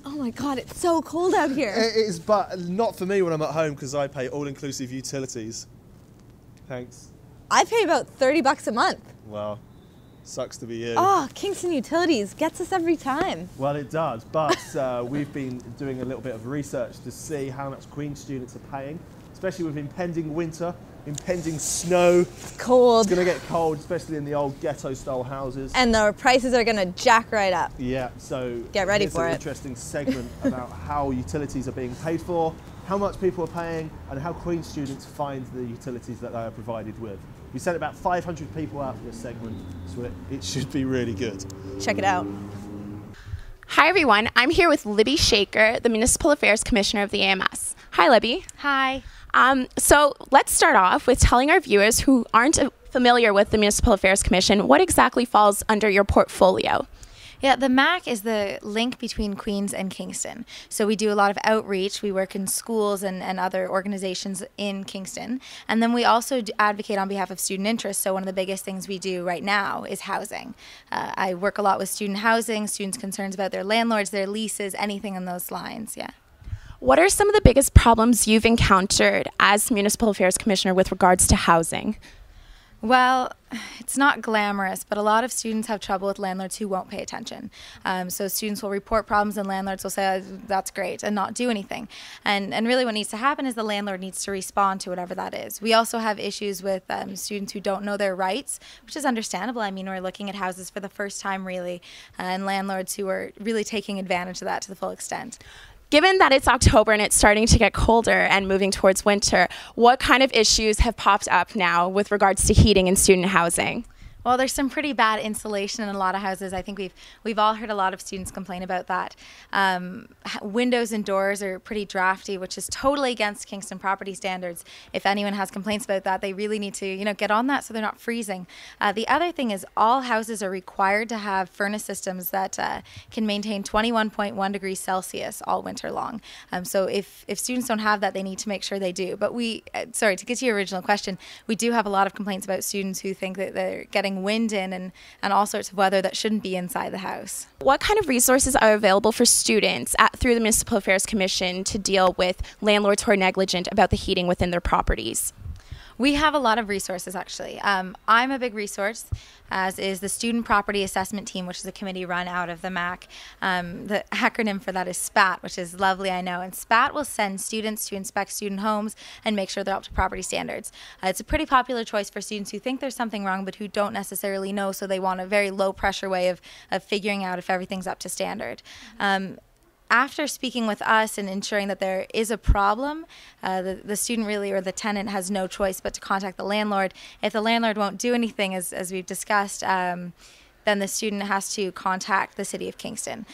Oh my God, it's so cold out here. It is, but not for me when I'm at home because I pay all-inclusive utilities. Thanks. I pay about $30 a month. Well, sucks to be you. Oh, Kingston Utilities gets us every time. Well, it does, but we've been doing a little bit of research to see how much Queen's students are paying, especially with impending winter, impending snow. It's cold. It's going to get cold, especially in the old ghetto-style houses. And the prices are going to jack right up. Yeah, so get ready for an it. Interesting segment about how utilities are being paid for, how much people are paying, and how Queen's students find the utilities that they are provided with. We sent about 500 people out for this segment, so it should be really good. Check it out. Hi everyone, I'm here with Libby Shaker, the Municipal Affairs Commissioner of the AMS. Hi Libby. Hi. So let's start off with telling our viewers who aren't familiar with the Municipal Affairs Commission what exactly falls under your portfolio. Yeah, the MAC is the link between Queens and Kingston. So we do a lot of outreach. We work in schools and other organizations in Kingston. And then we also advocate on behalf of student interests. So one of the biggest things we do right now is housing. I work a lot with student housing, students' concerns about their landlords, their leases, anything on those lines, yeah. What are some of the biggest problems you've encountered as Municipal Affairs Commissioner with regards to housing? Well, it's not glamorous, but a lot of students have trouble with landlords who won't pay attention. So students will report problems and landlords will say, oh, that's great, and not do anything. And really what needs to happen is the landlord needs to respond to whatever that is. We also have issues with students who don't know their rights, which is understandable. I mean, we're looking at houses for the first time, really, and landlords who are really taking advantage of that to the full extent. Given that it's October and it's starting to get colder and moving towards winter, what kind of issues have popped up now with regards to heating and student housing? Well, there's some pretty bad insulation in a lot of houses. I think we've all heard a lot of students complain about that. Windows and doors are pretty drafty, which is totally against Kingston property standards. If anyone has complaints about that, they really need to, get on that so they're not freezing. The other thing is all houses are required to have furnace systems that can maintain 21.1 degrees Celsius all winter long. So if students don't have that, they need to make sure they do. But sorry, to get to your original question, we do have a lot of complaints about students who think that they're getting wind in and all sorts of weather that shouldn't be inside the house. What kind of resources are available for students through the Municipal Affairs Commission to deal with landlords who are negligent about the heating within their properties? We have a lot of resources, actually. I'm a big resource, as is the Student Property Assessment Team, which is a committee run out of the MAC. The acronym for that is SPAT, which is lovely, I know. And SPAT will send students to inspect student homes and make sure they're up to property standards. It's a pretty popular choice for students who think there's something wrong but who don't necessarily know, so they want a very low-pressure way of figuring out if everything's up to standard. After speaking with us and ensuring that there is a problem, the student really or the tenant has no choice but to contact the landlord. If the landlord won't do anything, as we've discussed, then the student has to contact the City of Kingston.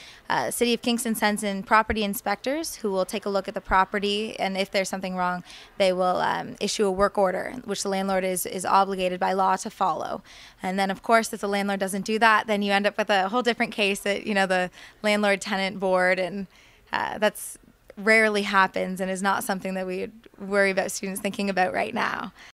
City of Kingston sends in property inspectors who will take a look at the property, and if there's something wrong, they will issue a work order, which the landlord is obligated by law to follow. And then, of course, if the landlord doesn't do that, then you end up with a whole different case at the landlord-tenant board, and that's rarely happens and is not something that we would worry about students thinking about right now.